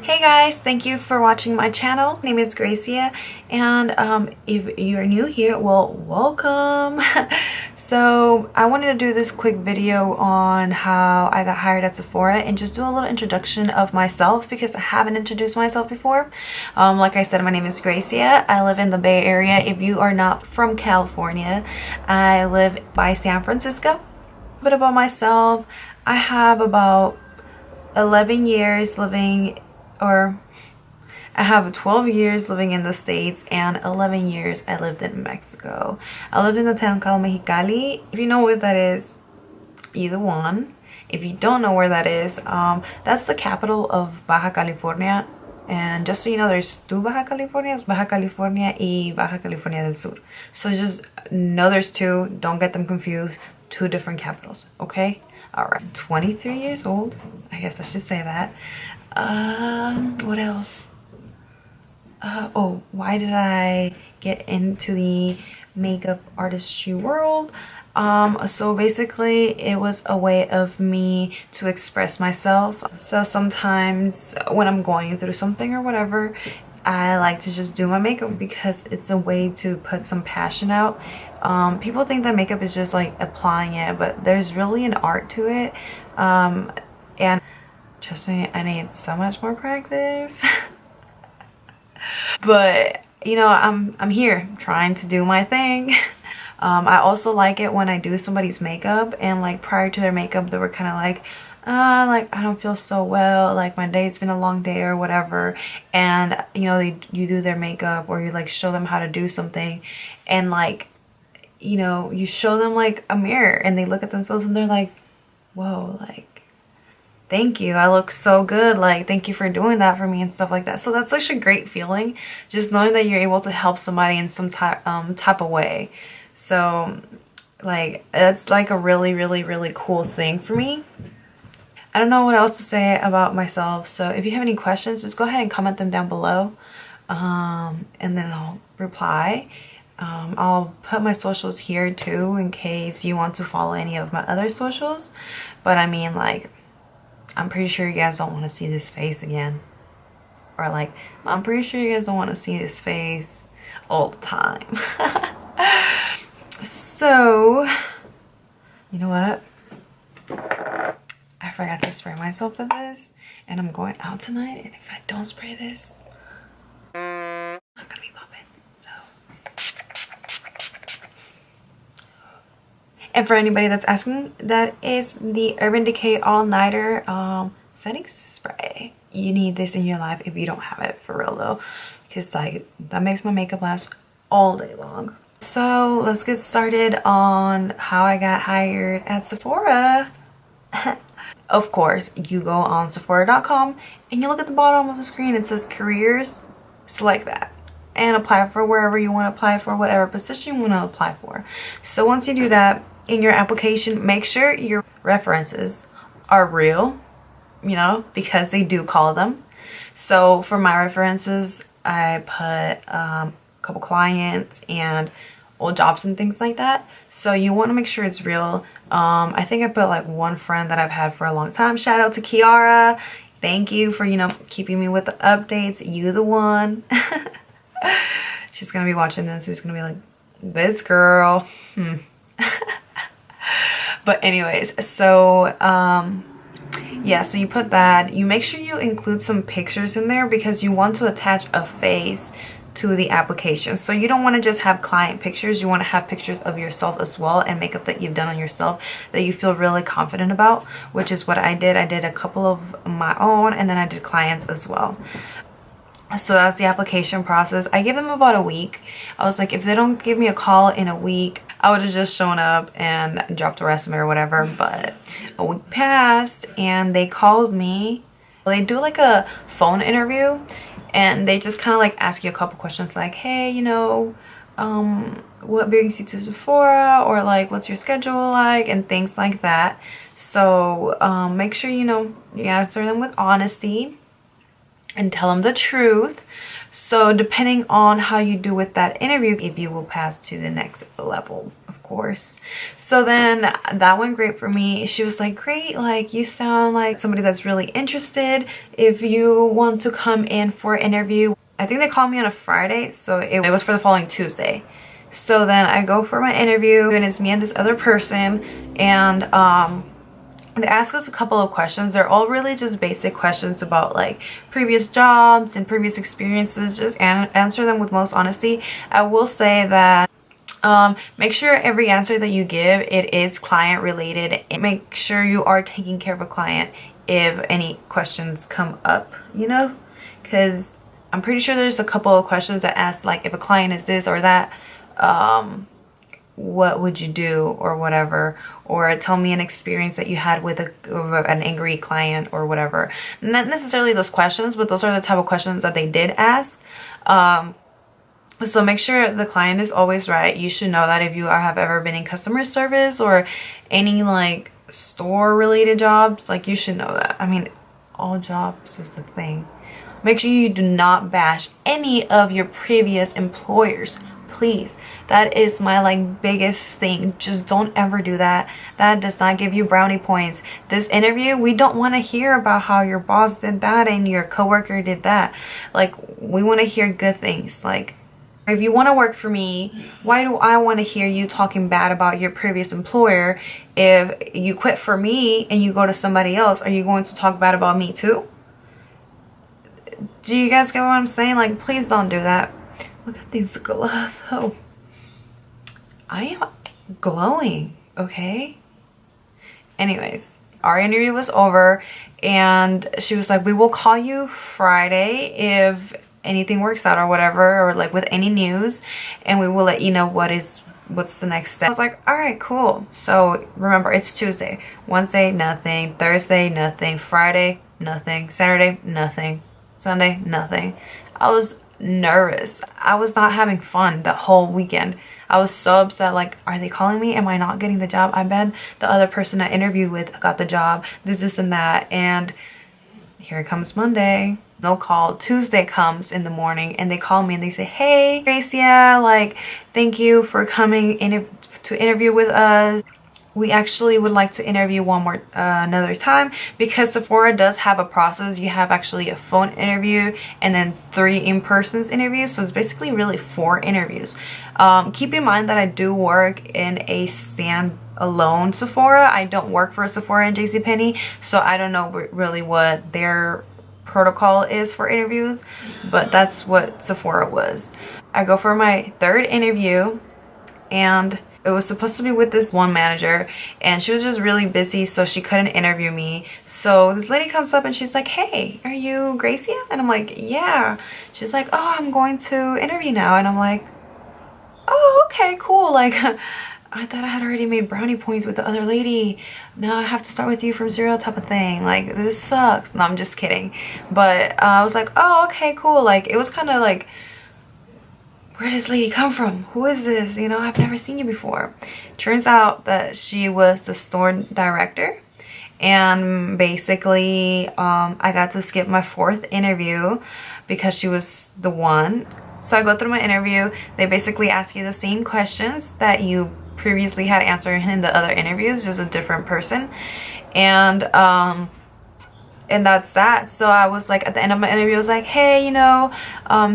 Hey guys, thank you for watching my channel. My name is Gracia, and if you're new here, well, welcome. So I wanted to do this quick video on how I got hired at Sephora and just do a little introduction of myself because I haven't introduced myself before. Like I said, my name is Gracia. I live in the Bay Area. If you are not from California, I live by San Francisco. A bit about myself: I have about 11 years living, or I have 12 years living in the States and 11 years I lived in Mexico. I lived in a town called Mexicali. If you know where that is, either one. If you don't know where that is, that's the capital of Baja California. And just so you know, there's two Baja Californias, Baja California y Baja California del Sur. So just know there's two, don't get them confused. Two different capitals, okay? All right, 23 years old. I guess I should say that. What else? Oh, why did I get into the makeup artistry world? So basically it was a way of me to express myself. So sometimes when I'm going through something or whatever, I like to just do my makeup because it's a way to put some passion out. People think that makeup is just like applying it, but there's really an art to it. And trust me, I need so much more practice. But you know, I'm here trying to do my thing. I also like it when I do somebody's makeup and like prior to their makeup they were kind of like I don't feel so well, like my day's been a long day or whatever, and you know, you do their makeup or you like show them how to do something, and like, you know, you show them like a mirror and they look at themselves and they're like, whoa, like, thank you, I look so good, like thank you for doing that for me and stuff like that. So that's such a great feeling, just knowing that you're able to help somebody in some type of way. So like that's like a really cool thing for me. I don't know what else to say about myself, so if you have any questions, just go ahead and comment them down below, and then I'll reply. I'll put my socials here too in case you want to follow any of my other socials. But I mean, like, I'm pretty sure you guys don't want to see this face again. Or like, I'm pretty sure you guys don't want to see this face all the time. So, you know what? I forgot to spray myself with this, and I'm going out tonight, and if I don't spray this, I'm not gonna be popping. So, and for anybody that's asking, that is the Urban Decay All Nighter setting spray. You need this in your life if you don't have it, for real though, because like that makes my makeup last all day long. So let's get started on how I got hired at Sephora. Of course, you go on Sephora.com and you look at the bottom of the screen, it says careers. Select that and apply for wherever you want to apply for, whatever position you want to apply for. So once you do that, in your application, make sure your references are real, you know, because they do call them. So for my references, I put a couple clients and old jobs and things like that. So you want to make sure it's real. I think I put like one friend that I've had for a long time. Shout out to Kiara. Thank you for, you know, keeping me with the updates. You the one. She's gonna be watching this. She's gonna be like, this girl. But anyways, so yeah, so you put that. You make sure you include some pictures in there because you want to attach a face to the application. So you don't want to just have client pictures, you want to have pictures of yourself as well, and makeup that you've done on yourself that you feel really confident about, which is what I did. I did a couple of my own and then I did clients as well. So that's the application process. I gave them about a week. I was like, if they don't give me a call in a week, I would have just shown up and dropped a resume or whatever. But a week passed and they called me. They do like a phone interview and they just kind of like ask you a couple questions like, hey, you know, what brings you to Sephora, or like what's your schedule like, and things like that. So make sure, you know, you answer them with honesty and tell them the truth. So depending on how you do with that interview, if you will pass to the next level, of course. So then that went great for me. She was like, great, like you sound like somebody that's really interested. If you want to come in for an interview, I think they called me on a Friday, so it was for the following Tuesday. So then I go for my interview, and it's me and this other person, and they ask us a couple of questions. They're all really just basic questions about like previous jobs and previous experiences. Just answer them with most honesty. I will say that make sure every answer that you give, it is client related. And make sure you are taking care of a client if any questions come up, you know, because I'm pretty sure there's a couple of questions that ask like, if a client is this or that, what would you do or whatever, or tell me an experience that you had with an angry client or whatever. Not necessarily those questions, but those are the type of questions that they did ask. So make sure the client is always right. You should know that if you have ever been in customer service or any like store related jobs, like you should know that. I mean, all jobs is the thing. Make sure you do not bash any of your previous employers, please. That is my like biggest thing. Just don't ever do that. That does not give you brownie points. This interview, we don't want to hear about how your boss did that and your coworker did that. Like, we want to hear good things. Like, if you want to work for me, why do I want to hear you talking bad about your previous employer? If you quit for me and you go to somebody else, are you going to talk bad about me too? Do you guys get what I'm saying? Like, please don't do that. Look at these gloves. Oh, I am glowing, okay? Anyways, our interview was over, and she was like, we will call you Friday if anything works out or whatever, or like with any news, and we will let you know what's the next step. I was like, all right, cool. So remember, it's Tuesday, Wednesday, nothing, Thursday, nothing, Friday, nothing, Saturday, nothing, Sunday, nothing. I was nervous. I was not having fun that whole weekend. I was so upset. Like, are they calling me? Am I not getting the job? I bet the other person I interviewed with got the job. This and that. And here comes Monday. No call. Tuesday comes in the morning, and they call me and they say, hey, Gracia, like, thank you for coming in to interview with us. We actually would like to interview one more another time, because Sephora does have a process. You have actually a phone interview and then 3 in-person interviews, so it's basically really 4 interviews. Keep in mind that I do work in a stand-alone Sephora. I don't work for a Sephora and JCPenney, so I don't know really what their protocol is for interviews, but that's what Sephora was. I go for my 3rd interview, and it was supposed to be with this one manager, and she was just really busy, so she couldn't interview me. So this lady comes up and she's like, hey, are you Gracia? And I'm like, yeah. She's like, oh, I'm going to interview now. And I'm like, oh, okay, cool. Like, I thought I had already made brownie points with the other lady. Now I have to start with you from 0 type of thing. Like, this sucks. No, I'm just kidding. But I was like, oh, okay, cool. Like, it was kind of like, where did this lady come from? Who is this? You know, I've never seen you before. Turns out that she was the store director. And basically, I got to skip my 4th interview because she was the one. So I go through my interview. They basically ask you the same questions that you previously had answered in the other interviews, just a different person. And that's that. So I was like, at the end of my interview, I was like, hey, you know,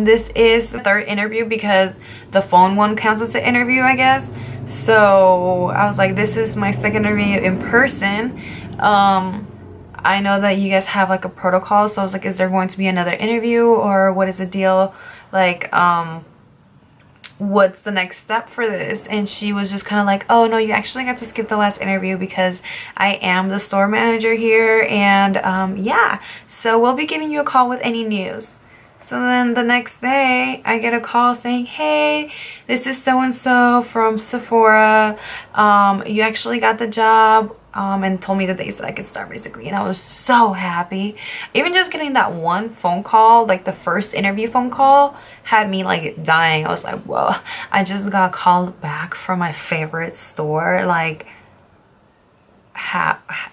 this is the 3rd interview because the phone one counts as an interview, I guess. So I was like, this is my 2nd interview in person. I know that you guys have like a protocol, so I was like, is there going to be another interview, or what is the deal? Like, what's the next step for this? And she was just kind of like, oh no, you actually got to skip the last interview because I am the store manager here, and yeah, so we'll be giving you a call with any news. So then the next day I get a call saying, hey, this is so and so from Sephora, you actually got the job, and told me the days that I could start, basically. And I was so happy. Even just getting that one phone call, like the first interview phone call, had me like dying. I was like, whoa, I just got called back from my favorite store. Like,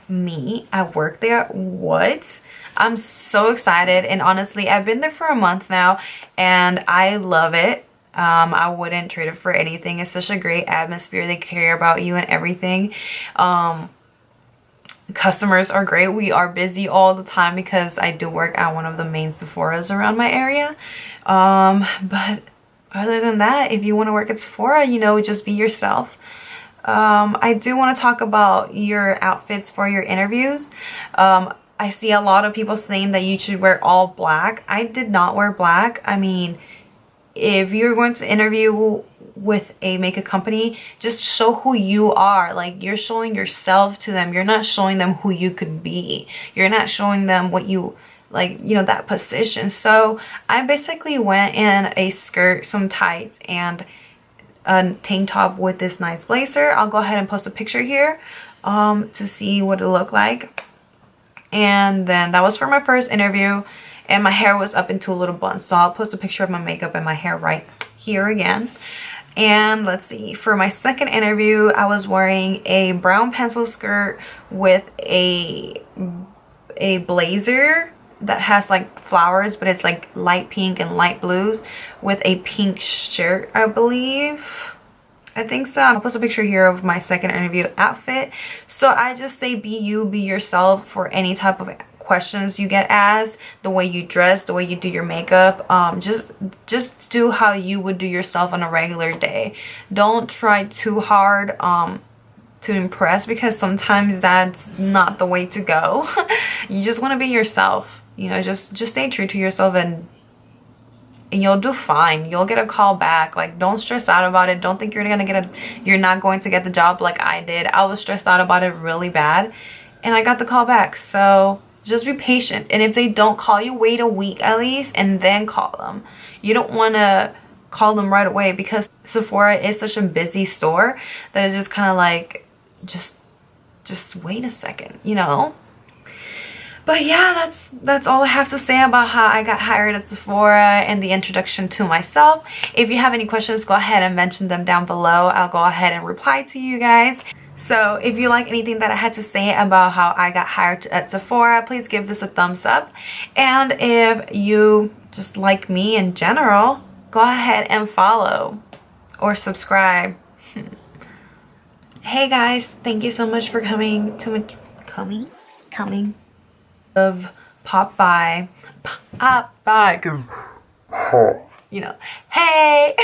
me, I work there? What? I'm so excited. And honestly, I've been there for a month now and I love it. I wouldn't trade it for anything. It's such a great atmosphere. They care about you and everything. Customers are great. We are busy all the time because I do work at one of the main Sephora's around my area. But other than that, if you want to work at Sephora, you know, just be yourself. I do want to talk about your outfits for your interviews. I see a lot of people saying that you should wear all black. I did not wear black. I mean, if you're going to interview with a makeup company, just show who you are. Like, you're showing yourself to them. You're not showing them who you could be. You're not showing them what you, like, you know, that position. So I basically went in a skirt, some tights, and a tank top with this nice blazer. I'll go ahead and post a picture here to see what it looked like. And then that was for my first interview, and my hair was up into a little bun. So I'll post a picture of my makeup and my hair right here again. And let's see, for my second interview, I was wearing a brown pencil skirt with a blazer that has like flowers, but it's like light pink and light blues, with a pink shirt, I believe. I think so. I'll post a picture here of my second interview outfit. So I just say be you, be yourself for any type of questions you get asked. The way you dress, the way you do your makeup, just do how you would do yourself on a regular day. Don't try too hard to impress, because sometimes that's not the way to go. You just want to be yourself, you know, just stay true to yourself, and you'll do fine. You'll get a call back. Like, don't stress out about it. Don't think you're not going to get the job like I did. I was stressed out about it really bad, and I got the call back. So just be patient, and if they don't call you, wait a week at least and then call them. You don't want to call them right away, because Sephora is such a busy store that it's just kind of like, just wait a second, you know. But yeah, that's all I have to say about how I got hired at Sephora and the introduction to myself. If you have any questions, go ahead and mention them down below. I'll go ahead and reply to you guys. So if you like anything that I had to say about how I got hired at Sephora, please give this a thumbs up. And if you just like me in general, go ahead and follow or subscribe. Hey guys, thank you so much for coming of pop by, cause you know, hey.